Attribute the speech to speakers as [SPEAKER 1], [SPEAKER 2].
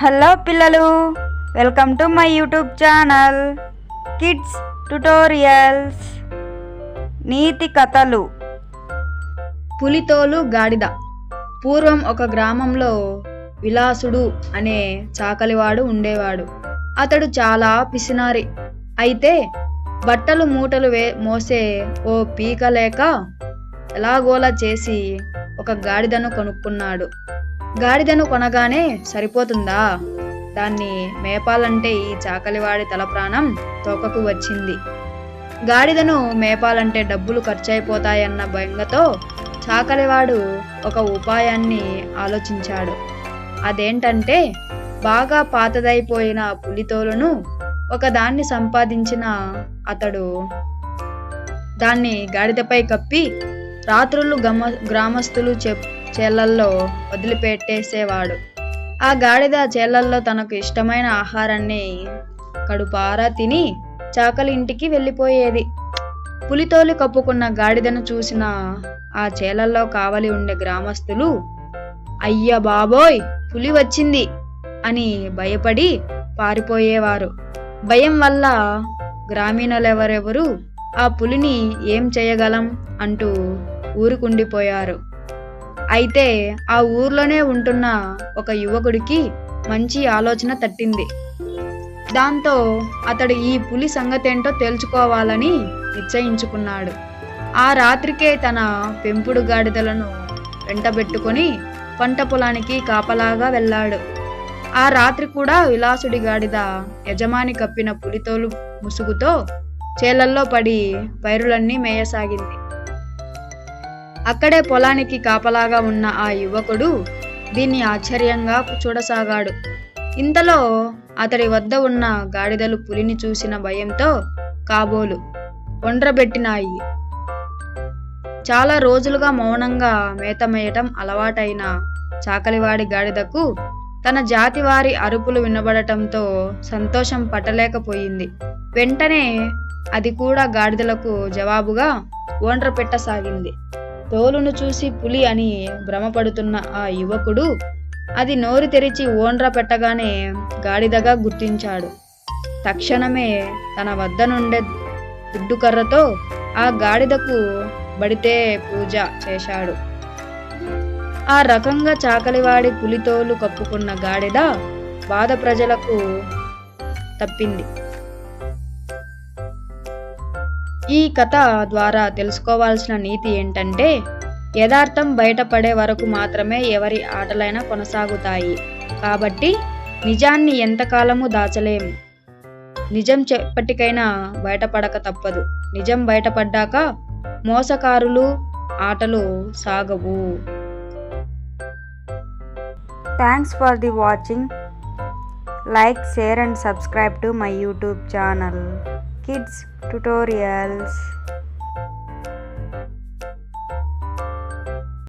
[SPEAKER 1] Hello పిల్లలు, welcome to my YouTube channel kids tutorials. నీతి కథలు. పులితోలు గాడిద. పూర్వం ఒక గ్రామంలో విలాసుడు అనే చాకలివాడు ఉండేవాడు. అతడు చాలా పిసినారి. అయితే బట్టలు మూటలు మోసే ఓ పీక లేక ఎలాగోలా చేసి ఒక గాడిదను కొనుక్కున్నాడు. గాడిదను కొనగానే సరిపోతుందా, దాన్ని మేపాలంటే ఈ చాకలివాడి తల ప్రాణం తోకకు వచ్చింది. గాడిదను మేపాలంటే డబ్బులు ఖర్చయిపోతాయన్న బెంగతో చాకలివాడు ఒక ఉపాయాన్ని ఆలోచించాడు. అదేంటంటే, బాగా పాతదైపోయిన పులితోలును ఒకదాన్ని సంపాదించిన అతడు దాన్ని గాడిదపై కప్పి రాత్రులు గ్రామస్తులు చేళ్లల్లో వదిలిపెట్టేసేవాడు. ఆ గాడిద చేళ్లల్లో తనకు ఇష్టమైన ఆహారాన్ని కడుపారా తిని చాకలి ఇంటికి వెళ్ళిపోయేది. పులితోలు కప్పుకున్న గాడిదను చూసిన ఆ చేళ్లలో కావలి ఉండే గ్రామస్తులు, అయ్య బాబోయ్, పులి వచ్చింది అని భయపడి పారిపోయేవారు. భయం వల్ల గ్రామీణులెవరెవరు ఆ పులిని ఏం చేయగలం అంటూ ఊరుకుండిపోయారు. అయితే ఆ ఊర్లోనే ఉంటున్న ఒక యువకుడికి మంచి ఆలోచన తట్టింది. దాంతో అతడు ఈ పులి సంగతేంటో తేల్చుకోవాలని నిశ్చయించుకున్నాడు. ఆ రాత్రికే తన పెంపుడు గాడిదలను వెంటబెట్టుకొని పంట పొలానికి కాపలాగా వెళ్ళాడు. ఆ రాత్రి కూడా విలాసుడి గాడిద యజమాని కప్పిన పులితోలు ముసుగుతో చేలల్లో పడి పైరులన్నీ మేయసాగింది. అక్కడే పొలానికి కాపలాగా ఉన్న ఆ యువకుడు దీన్ని ఆశ్చర్యంగా చూడసాగాడు. ఇంతలో అతడి వద్ద ఉన్న గాడిదలు పులిని చూసిన భయంతో కాబోలు ఒండ్రబెట్టినాయి. చాలా రోజులుగా మౌనంగా మేత మేయటం అలవాటైన చాకలివాడి గాడిదకు తన జాతివారి అరుపులు వినబడటంతో సంతోషం పట్టలేకపోయింది. వెంటనే అది కూడా గాడిదలకు జవాబుగా ఓండ్ర పెట్టసాగింది. తోలును చూసి పులి అని భ్రమపడుతున్న ఆ యువకుడు అది నోరు తెరిచి ఓండ్ర పెట్టగానే గాడిదగా గుర్తించాడు. తక్షణమే తన వద్ద నుండే దుడ్డుకర్రతో ఆ గాడిదకు బడితే పూజ చేశాడు. ఆ రకంగా చాకలివాడి పులితోలు కప్పుకున్న గాడిద బాధ ప్రజలకు తప్పింది. ఈ కథ ద్వారా తెలుసుకోవాల్సిన నీతి ఏంటంటే, యథార్థం బయటపడే వరకు మాత్రమే ఎవరి ఆటలైనా కొనసాగుతాయి. కాబట్టి నిజాన్ని ఎంతకాలము దాచలేము. నిజం ఎప్పటికైనా బయటపడక తప్పదు. నిజం బయటపడ్డాక మోసకారులు ఆటలు సాగవు. Thanks for the watching. Like, share and subscribe to my YouTube channel kids tutorials.